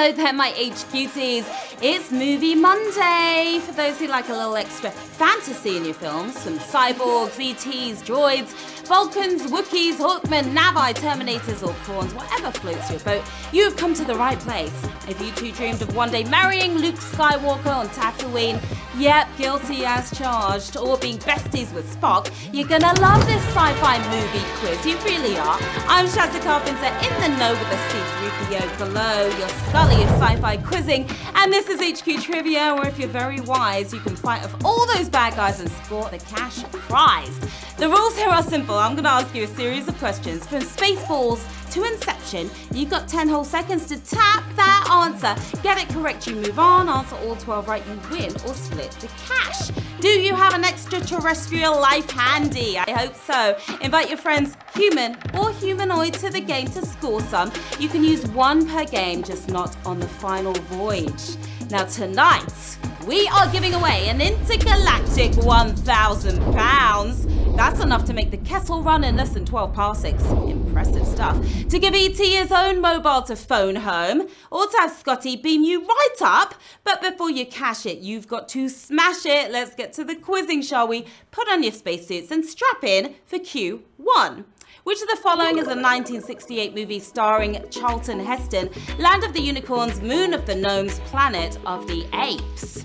Hello there, my HQTs. It's Movie Monday. For those who like a little extra fantasy in your films, some cyborgs, ETs, droids, Vulcans, Wookiees, Hawkmen, Navi, Terminators, or prawns, whatever floats your boat, you have come to the right place. If you too dreamed of one day marrying Luke Skywalker on Tatooine, yep, guilty as charged, or being besties with Spock, you're gonna love this sci-fi movie quiz, you really are. I'm Sharon Carpenter, in the know with the C-3PO below, your Scully of sci-fi quizzing, and this is HQ Trivia, where if you're very wise, you can fight off all those bad guys and score the cash prize. The rules here are simple. I'm going to ask you a series of questions. From Spaceballs to Inception, you've got 10 whole seconds to tap that answer. Get it correct, you move on. Answer all 12 right, you win or split the cash. Do you have an extraterrestrial life handy? I hope so. Invite your friends, human or humanoid, to the game to score some. You can use one per game, just not on the final voyage. Now tonight, we are giving away an intergalactic £1,000. That's enough to make the Kessel run in less than 12 parsecs. Impressive stuff. To give ET his own mobile to phone home, or to have Scotty beam you right up. But before you cash it, you've got to smash it. Let's get to the quizzing, shall we? Put on your spacesuits and strap in for Q1. Which of the following is a 1968 movie starring Charlton Heston, Land of the Unicorns, Moon of the Gnomes, Planet of the Apes?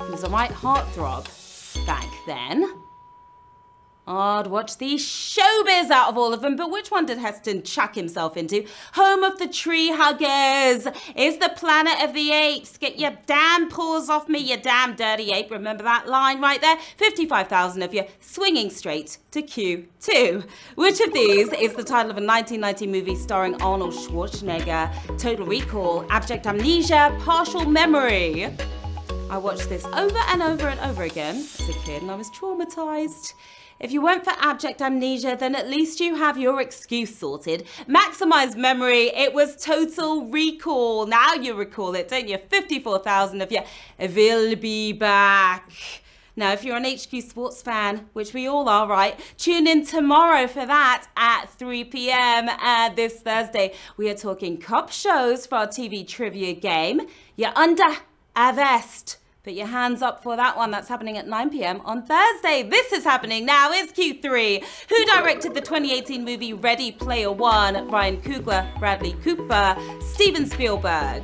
He was a right heartthrob back then. I'd watch the showbiz out of all of them, but which one did Heston chuck himself into? Home of the Tree Huggers. It's the Planet of the Apes. Get your damn paws off me, you damn dirty ape. Remember that line right there? 55,000 of you swinging straight to Q2. Which of these is the title of a 1990 movie starring Arnold Schwarzenegger? Total Recall, Abject Amnesia, Partial Memory. I watched this over and over and over again as a kid, and I was traumatized. If you went for abject amnesia, then at least you have your excuse sorted. Maximize memory, it was Total Recall. Now you recall it, don't you? 54,000 of you will be back. Now, if you're an HQ Sports fan, which we all are, right, tune in tomorrow for that at 3 p.m. This Thursday, we are talking cop shows for our TV trivia game. You're under a vest. Put your hands up for that one. That's happening at 9 p.m. on Thursday. This is happening now. It's Q3. Who directed the 2018 movie Ready Player One? Ryan Coogler, Bradley Cooper, Steven Spielberg.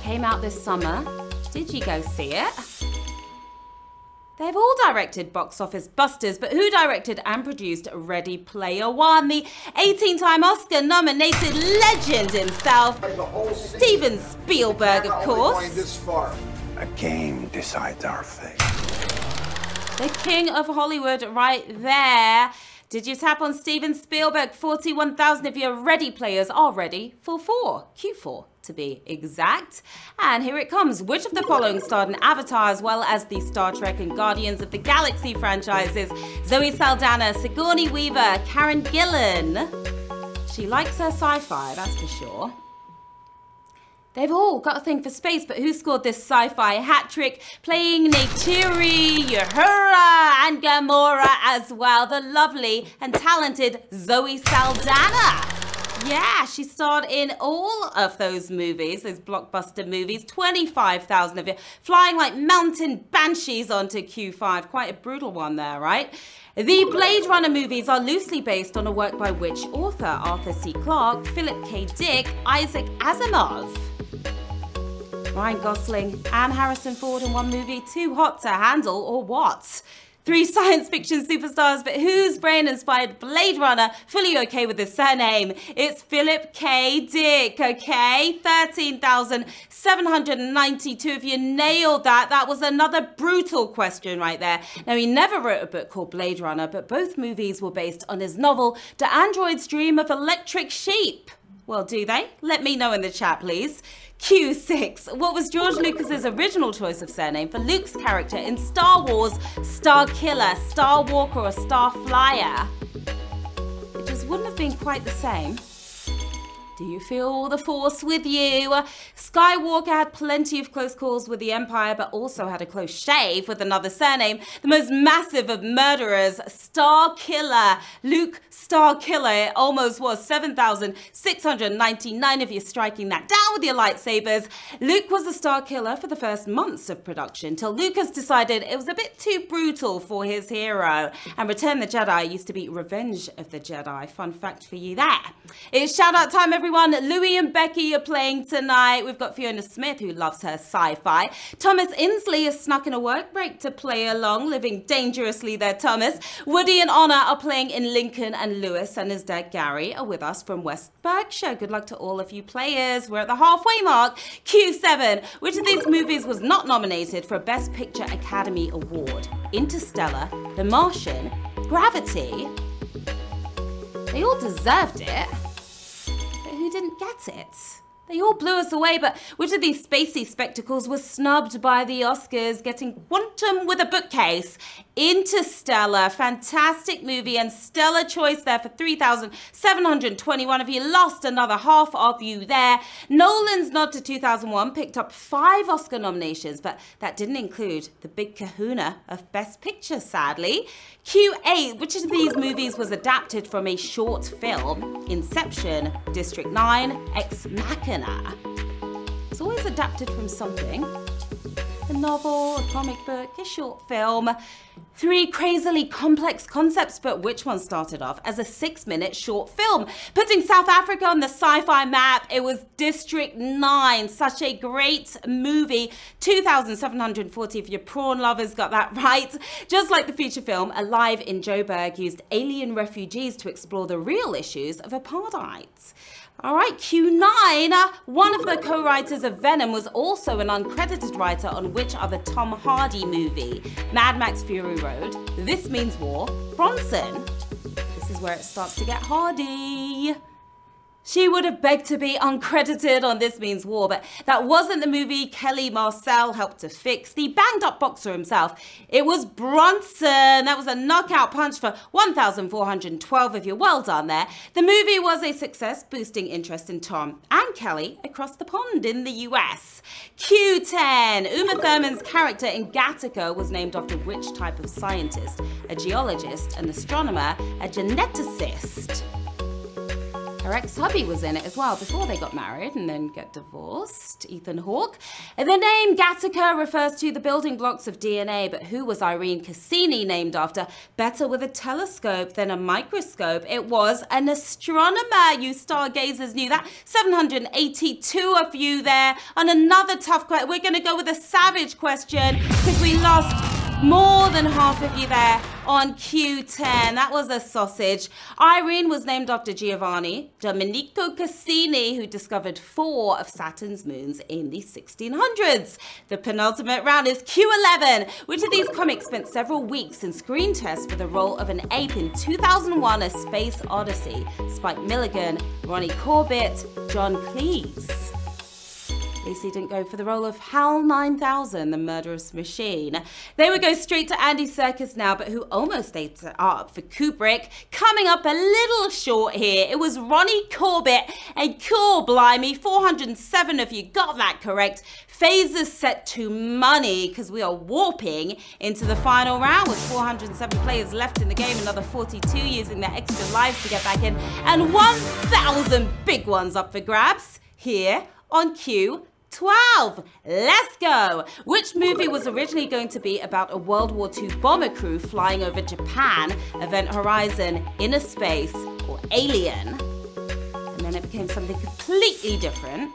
Came out this summer. Did you go see it? They've all directed box office busters, but who directed and produced Ready Player One? The 18-time Oscar-nominated legend himself, Steven Spielberg, of course. A game decides our fate. The king of Hollywood right there. Did you tap on Steven Spielberg? 41,000 of your Ready players are ready for Q4 to be exact. And here it comes. Which of the following starred in Avatar as well as the Star Trek and Guardians of the Galaxy franchises? Zoe Saldana, Sigourney Weaver, Karen Gillan. She likes her sci-fi, that's for sure. They've all got a thing for space, but who scored this sci-fi hat trick? Playing Neytiri, Uhura, and Gamora as well. The lovely and talented Zoe Saldana. Yeah, she starred in all of those movies, those blockbuster movies. 25,000 of you flying like mountain banshees onto Q5. Quite a brutal one there, right? The Blade Runner movies are loosely based on a work by which author? Arthur C. Clarke, Philip K. Dick, Isaac Asimov. Ryan Gosling and Harrison Ford in one movie, too hot to handle, or what? 3 science fiction superstars, but whose brain inspired Blade Runner? Fully okay with the surname. It's Philip K. Dick, okay? 13,792. If you nailed that, that was another brutal question right there. Now, he never wrote a book called Blade Runner, but both movies were based on his novel, Do Androids Dream of Electric Sheep? Well, do they? Let me know in the chat, please. Q6. What was George Lucas's original choice of surname for Luke's character in Star Wars Star Killer, Star Walker, or Star Flyer? It just wouldn't have been quite the same. Do you feel the force with you? Skywalker had plenty of close calls with the Empire, but also had a close shave with another surname. The most massive of murderers, Star Killer. Luke Star Killer. It almost was 7,699 of you striking that down with your lightsabers. Luke was the Star Killer for the first months of production, till Lucas decided it was a bit too brutal for his hero. And Return the Jedi used to be Revenge of the Jedi. Fun fact for you there. It's shout out time, everyone. Louis and Becky are playing tonight. We've got Fiona Smith, who loves her sci-fi. Thomas Inslee has snuck in a work break to play along, living dangerously there, Thomas. Woody and Honor are playing in Lincoln, and Lewis and his dad Gary are with us from West Berkshire. Good luck to all of you players. We're at the halfway mark. Q7. Which of these movies was not nominated for a Best Picture Academy Award? Interstellar, The Martian, Gravity. They all deserved it. Who didn't get it? They all blew us away, but which of these spacey spectacles was snubbed by the Oscars, getting Quantum with a bookcase? Interstellar, fantastic movie and stellar choice there for 3,721 of you. Lost another half of you there. Nolan's nod to 2001 picked up 5 Oscar nominations, but that didn't include the big kahuna of Best Picture, sadly. Q8, which of these movies was adapted from a short film? Inception, District 9, Ex Machina. It's always adapted from something. A novel, a comic book, a short film. 3 crazily complex concepts, but which one started off as a 6-minute short film? Putting South Africa on the sci-fi map, it was District 9. Such a great movie. 2,740 of your prawn lovers got that right. Just like the feature film, Alive in Joburg used alien refugees to explore the real issues of apartheid. All right, Q9, one of the co-writers of Venom was also an uncredited writer on which other Tom Hardy movie? Mad Max Fury Road, This Means War, Bronson. This is where it starts to get hardy. She would have begged to be uncredited on This Means War, but that wasn't the movie Kelly Marcel helped to fix. The banged-up boxer himself, it was Bronson. That was a knockout punch for 1,412 of you. Well done there. The movie was a success, boosting interest in Tom and Kelly across the pond in the US. Q10. Uma Thurman's character in Gattaca was named after which type of scientist? A geologist, an astronomer, a geneticist. Her ex-hubby was in it as well before they got married and then get divorced, Ethan Hawke. And the name Gattaca refers to the building blocks of DNA, but who was Irene Cassini named after? Better with a telescope than a microscope. It was an astronomer. You stargazers knew that. 782 of you there. On another tough question, we're going to go with a savage question because we lost more than half of you there on Q10. That was a sausage. Irene was named after Giovanni Domenico Cassini, who discovered 4 of Saturn's moons in the 1600s. The penultimate round is Q11. Which of these comics spent several weeks in screen tests for the role of an ape in 2001 A Space Odyssey? Spike Milligan, Ronnie Corbett, John Cleese. Lacey didn't go for the role of HAL 9000, the murderous machine. They would go straight to Andy Serkis now, but who almost ate it up for Kubrick. Coming up a little short here, it was Ronnie Corbett, and cool blimey, 407 of you got that correct. Phasers set to money because we are warping into the final round with 407 players left in the game, another 42 using their extra lives to get back in, and 1,000 big ones up for grabs here on Q12. Let's go. Which movie was originally going to be about a World War II bomber crew flying over Japan? Event Horizon, Inner Space, or Alien? And then it became something completely different.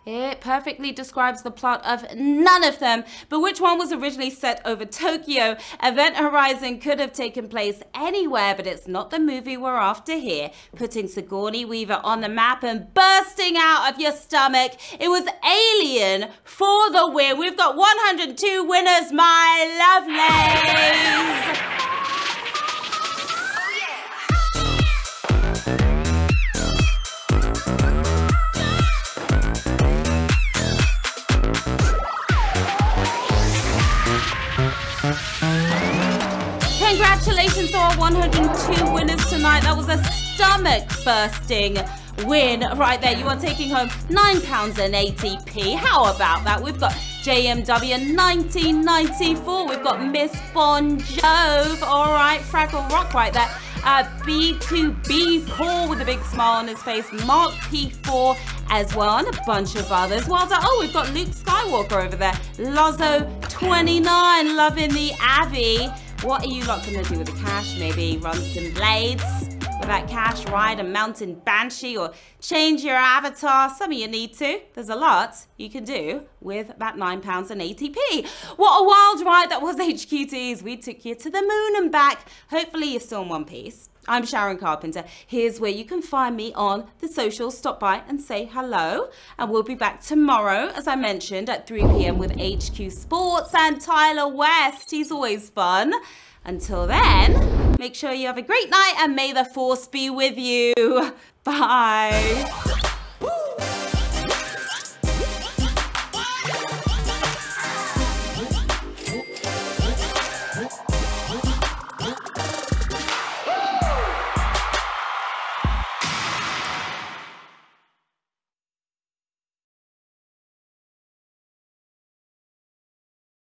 It perfectly describes the plot of none of them, but which one was originally set over Tokyo? Event Horizon could have taken place anywhere, but it's not the movie we're after here. Putting Sigourney Weaver on the map and bursting out of your stomach. It was Alien for the win. We've got 102 winners, my lovelies. Congratulations to our 102 winners tonight. That was a stomach-bursting win right there. You are taking home £9.80. How about that? We've got JMW 1994. We've got Miss Bon Jove. All right, Fraggle Rock right there. B2B Paul with a big smile on his face. Mark P4 as well, and a bunch of others. Well done. Oh, we've got Luke Skywalker over there. Lozzo 29, loving the Abbey. What are you lot going to do with the cash? Maybe run some blades with that cash, ride a mountain banshee, or change your avatar. Some of you need to. There's a lot you can do with that £9.80. What a wild ride that was, HQTs. We took you to the moon and back. Hopefully you're still in one piece. I'm Sharon Carpenter. Here's where you can find me on the socials. Stop by and say hello. And we'll be back tomorrow, as I mentioned, at 3 p.m. with HQ Sports and Tyler West. He's always fun. Until then, make sure you have a great night and may the force be with you. Bye.